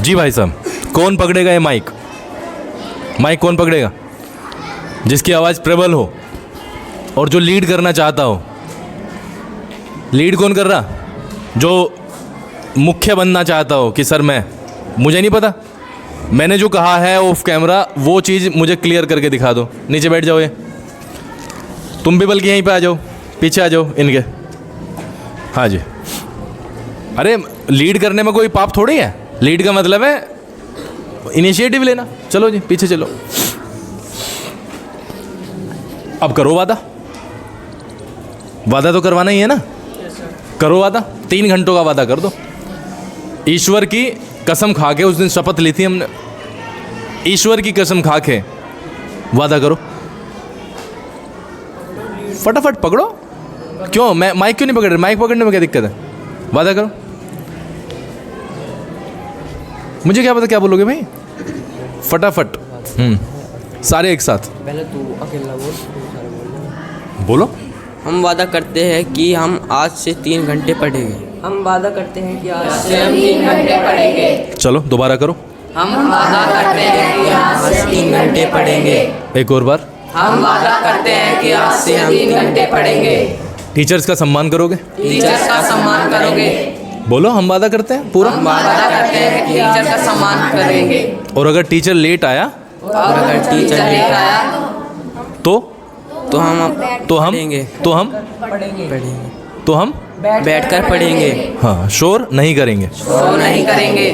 जी भाई साहब, कौन पकड़ेगा ये माइक? माइक कौन पकड़ेगा? जिसकी आवाज़ प्रबल हो और जो लीड करना चाहता हो। लीड कौन कर रहा? जो मुख्य बनना चाहता हो कि सर मुझे नहीं पता, मैंने जो कहा है ऑफ कैमरा वो चीज़ मुझे क्लियर करके दिखा दो। नीचे बैठ जाओ, ये तुम भी बल्कि यहीं पे आ जाओ, पीछे आ जाओ इनके। हाँ जी। अरे लीड करने में कोई पाप थोड़ी है। लीड का मतलब है इनिशिएटिव लेना। चलो जी पीछे चलो। अब करो वादा। वादा तो करवाना ही है ना। करो वादा। 3 घंटों का वादा कर दो। ईश्वर की कसम खा के, उस दिन शपथ ली थी हमने, ईश्वर की कसम खा के वादा करो। फटाफट पकड़ो। क्यों मैं माइक क्यों नहीं पकड़ रहा? माइक पकड़ने में क्या दिक्कत है? वादा करो। मुझे क्या पता क्या बोलोगे भाई। फटाफट। सारे एक साथ। पहले तू अकेला बोल, तू सारे बोल। बोलो। हम वादा करते हैं कि हम आज से 3 घंटे पढ़ेंगे। हम वादा करते हैं कि आज से हम 3 घंटे पढ़ेंगे। चलो दोबारा करो। हम वादा करते हैं कि आज से 3 घंटे पढ़ेंगे। एक और बार। हम वादा करते हैं कि आज से हम 3 घंटे पढ़ेंगे। टीचर्स का सम्मान करोगे? टीचर्स का सम्मान करोगे। बोलो। हम वादा करते हैं पूरा। हम वादा करते हैं कि टीचर का सम्मान करेंगे। और अगर टीचर लेट आया और अगर टीचर लेट आया तो हम पढ़ेंगे। तो हम बैठकर पढ़ेंगे। हाँ, शोर नहीं करेंगे। शोर नहीं करेंगे।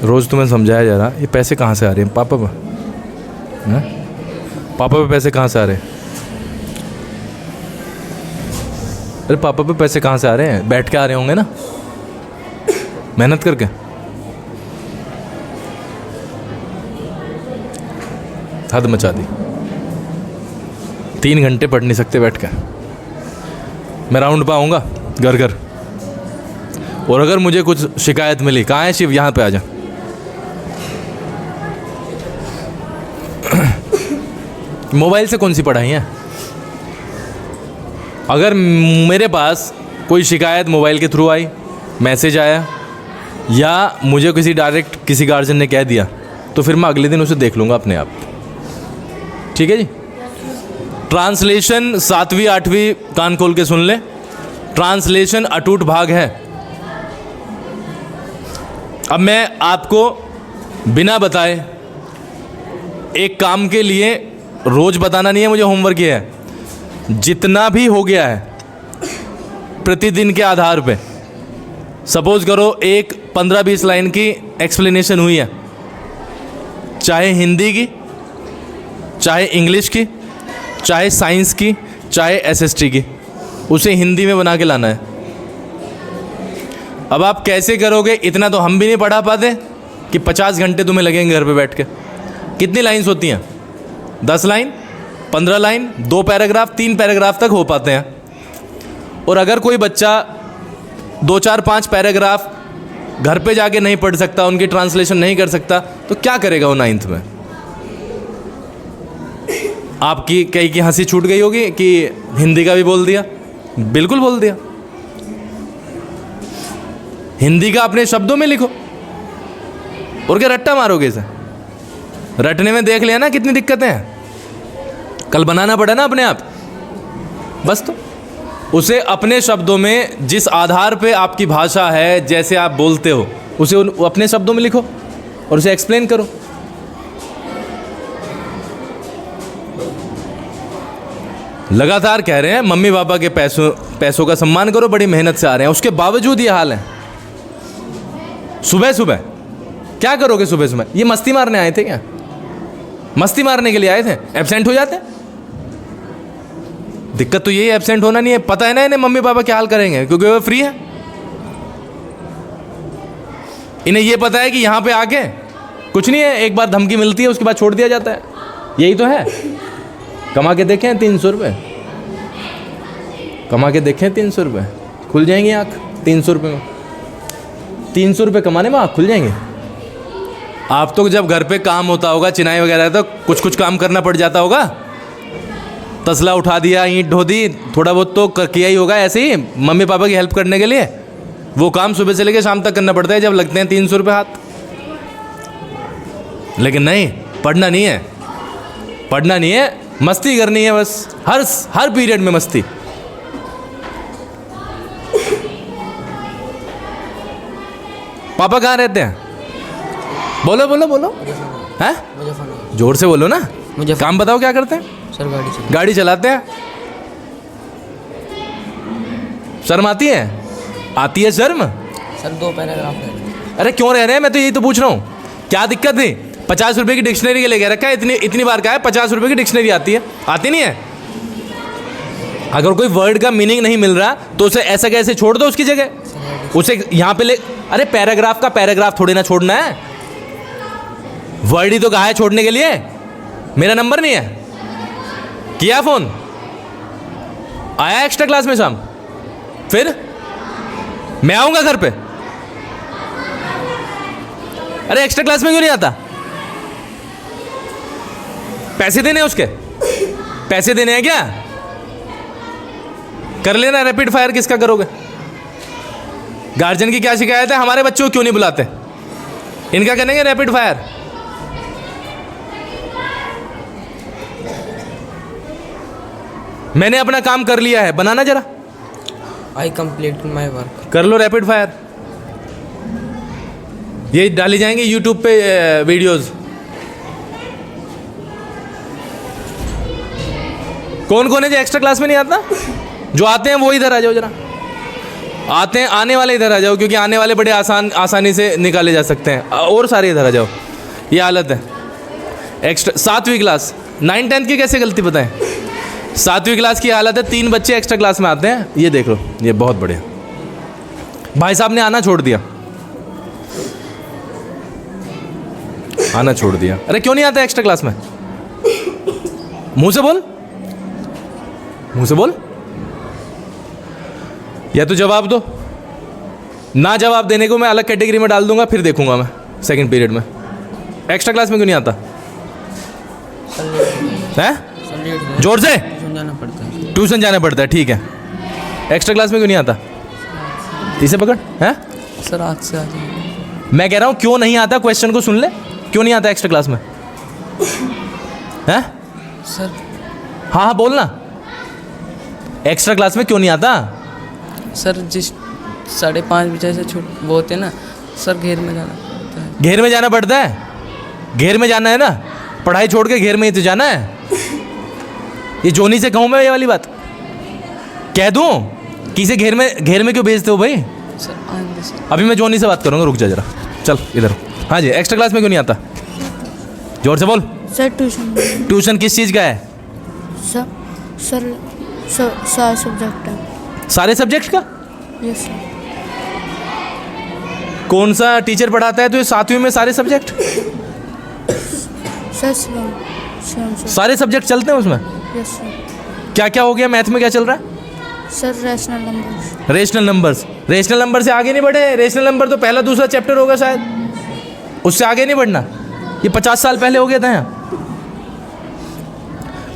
रोज़ तुम्हें समझाया जा रहा, ये पैसे कहाँ से आ रहे हैं पापा पे? हैं? पापा पे पैसे कहाँ से आ रहे हैं? अरे पापा पे पैसे कहाँ से आ रहे हैं? बैठ के आ रहे होंगे ना, मेहनत करके। हद मचा दी। 3 घंटे पढ़ नहीं सकते बैठ के। मैं राउंड पे आऊँगा घर घर, और अगर मुझे कुछ शिकायत मिली, कहाँ है शिव? यहाँ पे आ जा। मोबाइल से कौन सी पढ़ाई है? अगर मेरे पास कोई शिकायत मोबाइल के थ्रू आई, मैसेज आया, या मुझे डायरेक्ट किसी गार्जियन ने कह दिया, तो फिर मैं अगले दिन उसे देख लूँगा अपने आप। ठीक है जी। ट्रांसलेशन 7वीं 8वीं कान खोल के सुन ले। ट्रांसलेशन अटूट भाग है। अब मैं आपको बिना बताए एक काम के लिए रोज बताना नहीं है मुझे, होमवर्क ये है। जितना भी हो गया है प्रतिदिन के आधार पे, सपोज करो एक 15-20 लाइन की एक्सप्लेनेशन हुई है, चाहे हिंदी की, चाहे इंग्लिश की, चाहे साइंस की, चाहे एसएसटी की, उसे हिंदी में बना के लाना है। अब आप कैसे करोगे? इतना तो हम भी नहीं पढ़ा पाते कि 50 घंटे तुम्हें लगेंगे घर पे बैठ के। कितनी लाइन्स होती हैं? 10 लाइन, 15 लाइन, 2 पैराग्राफ, 3 पैराग्राफ तक हो पाते हैं। और अगर कोई बच्चा 2, 4, 5 पैराग्राफ घर पे जाके नहीं पढ़ सकता, उनकी ट्रांसलेशन नहीं कर सकता, तो क्या करेगा वो 9th में? आपकी कई की हंसी छूट गई होगी कि हिंदी का भी बोल दिया। बिल्कुल बोल दिया। हिंदी का अपने शब्दों में लिखो, और क्या रट्टा मारोगे इसे? रटने में देख लिया ना कितनी दिक्कतें हैं। कल बनाना पड़ा ना अपने आप, बस। तो उसे अपने शब्दों में, जिस आधार पे आपकी भाषा है, जैसे आप बोलते हो, उसे अपने शब्दों में लिखो और उसे एक्सप्लेन करो। लगातार कह रहे हैं मम्मी पापा के पैसों का सम्मान करो, बड़ी मेहनत से आ रहे हैं, उसके बावजूद ये हाल है। सुबह सुबह क्या करोगे? सुबह सुबह ये मस्ती मारने आए थे क्या? मस्ती मारने के लिए आए थे? एब्सेंट हो जाते। दिक्कत तो यही है, एब्सेंट होना नहीं है। पता है ना इन्हें मम्मी पापा क्या हाल करेंगे, क्योंकि वो फ्री है। इन्हें ये पता है कि यहाँ पे आके कुछ नहीं है, एक बार धमकी मिलती है, उसके बाद छोड़ दिया जाता है। यही तो है। कमा के देखें 300 रुपये, कमा के देखें 300 रुपये, खुल जाएंगी आँख। 300 रुपये में, 300 रुपये कमाने में आँख खुल जाएंगे। आप तो जब घर पे काम होता होगा चिनाई वगैरह तो कुछ कुछ काम करना पड़ जाता होगा, तसला उठा दिया, ईंट ढो दी, थोड़ा बहुत तो किया ही होगा ऐसे ही मम्मी पापा की हेल्प करने के लिए। वो काम सुबह से लेकर शाम तक करना पड़ता है जब लगते हैं 300 रुपये हाथ। लेकिन नहीं, पढ़ना नहीं है, पढ़ना नहीं है, मस्ती करनी है बस, हर पीरियड में मस्ती। पापा कहाँ रहते हैं? बोलो बोलो बोलो। हैं? मुजफ्फरनगर। जोर से बोलो ना। मुझे काम बताओ क्या करते हैं? सर गाड़ी चलाते हैं। शर्म आती है? आती है शर्म? सर 2 पैराग्राफ है। अरे क्यों रह रहे हैं, मैं तो यही तो पूछ रहा हूँ, क्या दिक्कत है? 50 रुपए की डिक्शनरी के लेके रखा है, इतनी बार कहा है 50 रुपए की डिक्शनरी आती है, आती नहीं है? अगर कोई वर्ड का मीनिंग नहीं मिल रहा तो उसे ऐसा कैसे छोड़ दो उसकी जगह, उसे यहाँ पे ले। अरे पैराग्राफ का पैराग्राफ थोड़ी ना छोड़ना है, वर्ड ही तो कहा है छोड़ने के लिए। मेरा नंबर नहीं है, किया फोन, आया एक्स्ट्रा क्लास में शाम, फिर मैं आऊंगा घर पे। अरे एक्स्ट्रा क्लास में क्यों नहीं आता? पैसे देने हैं उसके, पैसे देने हैं क्या? कर लेना रैपिड फायर, किसका करोगे? गार्जियन की क्या शिकायत है, हमारे बच्चों को क्यों नहीं बुलाते? इनका करेंगे रैपिड फायर। मैंने अपना काम कर लिया है, बनाना जरा। आई कंप्लीट माई वर्क। कर लो रैपिड फायर, ये डाली जाएंगे यूट्यूब पे वीडियोस। कौन कौन है जो एक्स्ट्रा क्लास में नहीं आता? जो आते हैं वो इधर आ जाओ जरा, आते हैं आने वाले इधर आ जाओ, क्योंकि आने वाले बड़े आसानी से निकाले जा सकते हैं, और सारे इधर आ जाओ। ये हालत है एक्स्ट्रा 7वीं क्लास, 9 10 की कैसे गलती बताएं? 7वीं क्लास की हालत है, 3 बच्चे एक्स्ट्रा क्लास में आते हैं। ये देख लो, ये बहुत बढ़िया, भाई साहब ने आना छोड़ दिया, आना छोड़ दिया। अरे क्यों नहीं आता एक्स्ट्रा क्लास में? मुंह से बोल, मुंह से बोल, या तो जवाब दो। ना जवाब देने को मैं अलग कैटेगरी में डाल दूंगा, फिर देखूंगा मैं सेकंड पीरियड में। एक्स्ट्रा क्लास में क्यों नहीं आता है? जोर से। ट्यूशन जाना पड़ता है। ट्यूशन जाना पड़ता है, ठीक है। एक्स्ट्रा क्लास में क्यों नहीं आता? इसे पकड़। है सर आज से आ जाएंगे। मैं कह रहा हूँ क्यों नहीं आता, क्वेश्चन को सुन ले, क्यों नहीं आता एक्स्ट्रा क्लास में? है सर हाँ हाँ बोलना, एक्स्ट्रा क्लास में क्यों नहीं आता? सर जिस 5:30 बजे से छूट वो होते ना सर, घेर में जाना पड़ता है। घेर में जाना पड़ता है? घेर में जाना है ना, पढ़ाई छोड़ के घेर में ही तो जाना है। ये जोनी से कहूँ मैं ये वाली बात कह दूँ कि इसे घेर में क्यों भेजते हो भाई? सर आएंगे सर। अभी मैं जोनी से बात करूँगा, रुक जा जरा, चल इधर। हाँ जी, एक्स्ट्रा क्लास में क्यों नहीं आता? जोर से बोल। Sir tuition. ट्यूशन किस चीज़ का है? सर सारे सब्जेक्ट है। सारे सब्जेक्ट का? Yes sir. कौन सा टीचर पढ़ाता है तो ये 7वीं में सारे सब्जेक्ट? सर सर सारे सब्जेक्ट चलते हैं उसमें? Yes sir. क्या क्या हो गया मैथ में, क्या चल रहा है? Sir rational numbers. Rational numbers. Rational number से आगे नहीं बढ़े? रेशनल नंबर तो पहला दूसरा चैप्टर होगा शायद, उससे आगे नहीं बढ़ना। ये 50 साल पहले हो गया था यहाँ,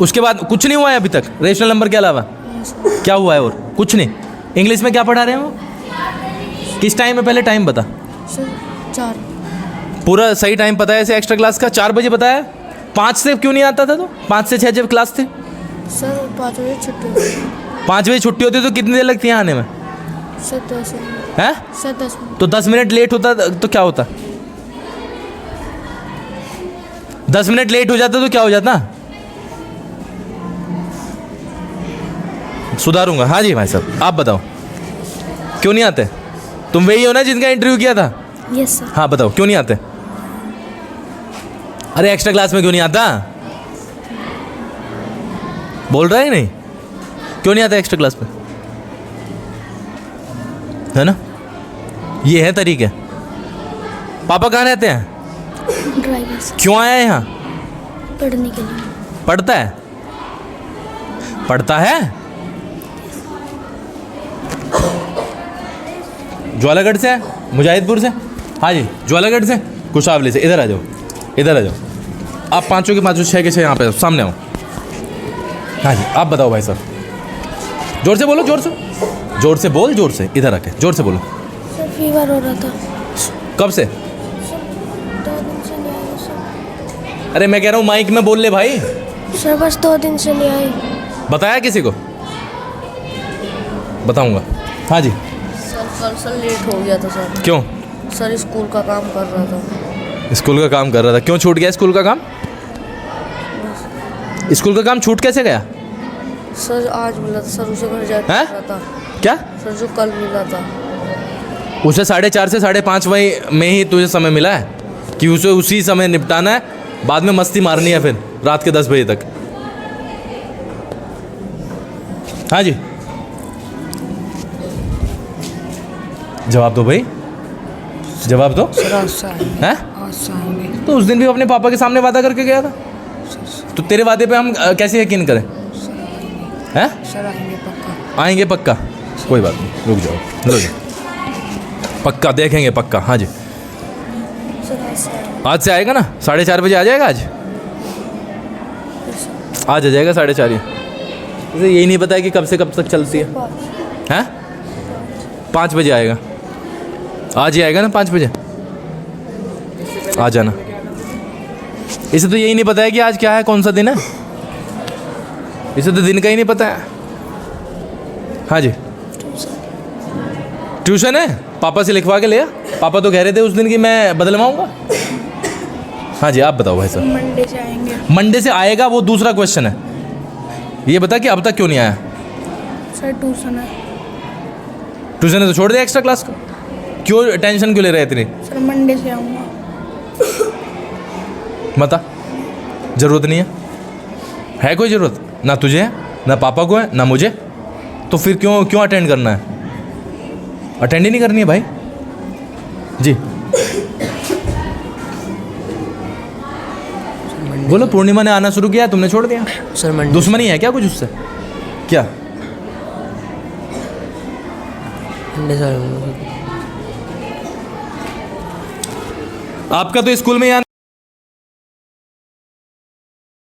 उसके बाद कुछ नहीं हुआ है अभी तक रेशनल नंबर के अलावा। क्या हुआ है और? कुछ नहीं। इंग्लिश में क्या पढ़ा रहे हैं वो? किस टाइम में, पहले टाइम बता। सर 4। पूरा सही टाइम पता है इसे एक्स्ट्रा क्लास का? 4 बजे बताया। 5 से क्यों नहीं आता था? तो 5 से 6 जब क्लास थे। सर 5 बजे छुट्टी होती। 5 बजे छुट्टी होती तो कितनी देर लगती है आने में? Sir 10 minute. है सर 10 मिनट। तो 10 मिनट लेट होता तो क्या होता? 10 मिनट लेट हो जाता तो क्या हो जाता? सुधारूंगा। हाँ जी भाई साहब, आप बताओ क्यों नहीं आते? तुम वही हो ना जिनका इंटरव्यू किया था? Yes sir. हाँ बताओ क्यों नहीं आते? अरे एक्स्ट्रा क्लास में क्यों नहीं आता? बोल रहा है नहीं? क्यों नहीं आता एक्स्ट्रा क्लास में? है ना, ये है तरीके। पापा कहाँ रहते हैं? ड्राइवर से। क्यों आया है यहाँ? पढ़ने के लिए। पढ़ता है? पढ़ता है? ज्वालागढ़ से है? मुजाहिदपुर से? हाँ जी ज्वालागढ़ से। कुशावली से। इधर आ जाओ, इधर आ जाओ। आप पाँचों के पाँचों, छः के छः यहाँ पे सामने आओ। हाँ जी, आप बताओ भाई साहब, जोर से बोलो, जोर से, जोर से बोल, जोर से, इधर आके जोर से बोलो। सर फीवर हो रहा था। कब से? 2 दिन से नहीं आया सर। अरे मैं कह रहा हूँ माइक में बोल ले भाई। सर बस 2 दिन से नहीं आई। बताया किसी को? बताऊंगा। हाँ जी, सर लेट हो गया था सर। क्यों? सर स्कूल का काम कर रहा था। स्कूल का काम कर रहा था। क्यों छूट गया स्कूल का काम? स्कूल का काम छूट कैसे गया? सर आज मिला था सर, उसे घर जाके हैं? मिला था क्या? सर, जो कल मिला था। उसे 4:30 से 5:30 में ही तुझे समय मिला है कि उसे उसी समय निपटाना है, बाद में मस्ती मारनी है फिर रात के 10 बजे तक। हाँ जी, जवाब दो भाई, जवाब दो। सर आज से आएंगे। हैं? आज से आएंगे। तो उस दिन भी अपने पापा के सामने वादा करके गया था, तो तेरे वादे पे हम कैसे यकीन करें? हैं? सर आएंगे पक्का। आएंगे पक्का, कोई बात नहीं, रुक जाओ, लो जाओ, पक्का देखेंगे पक्का। हाँ जी, सर आज से आया। आज से आएगा ना? 4:30 बजे आ जाएगा आज? आज आ जाएगा 4:30 ही। इसे यही नहीं पता है कि कब से कब तक चलती है? हैं? 5 बजे आएगा। आज ही आएगा ना 5 बजे? आ जाना। इसे तो यही नहीं पता है कि आज क्या है, कौन सा दिन है। इसे तो दिन का ही नहीं पता है। हाँ जी, ट्यूशन है? पापा से लिखवा के ले आ। पापा तो कह रहे थे उस दिन कि मैं बदलवाऊंगा। हाँ जी, आप बताओ भाई साहब। मंडे से आएंगे। मंडे से आएगा, वो दूसरा क्वेश्चन है। ये बता कि अब तक क्यों नहीं आया? सर ट्यूशन है। ट्यूशन है तो छोड़ दे एक्स्ट्रा क्लास को। क्यों टेंशन क्यों ले रहे थे? सर मंडे से आऊँगा। बता, ज़रूरत नहीं है कोई ज़रूरत? ना तुझे है, ना पापा को है, ना मुझे। तो फिर क्यों अटेंड करना है? अटेंड ही नहीं करनी है भाई जी। बोलो, पूर्णिमा ने आना शुरू किया, तुमने छोड़ दिया? सर मंडे दुश्मनी है क्या कुछ उससे? क्या? मंडे से आपका तो स्कूल में यहाँ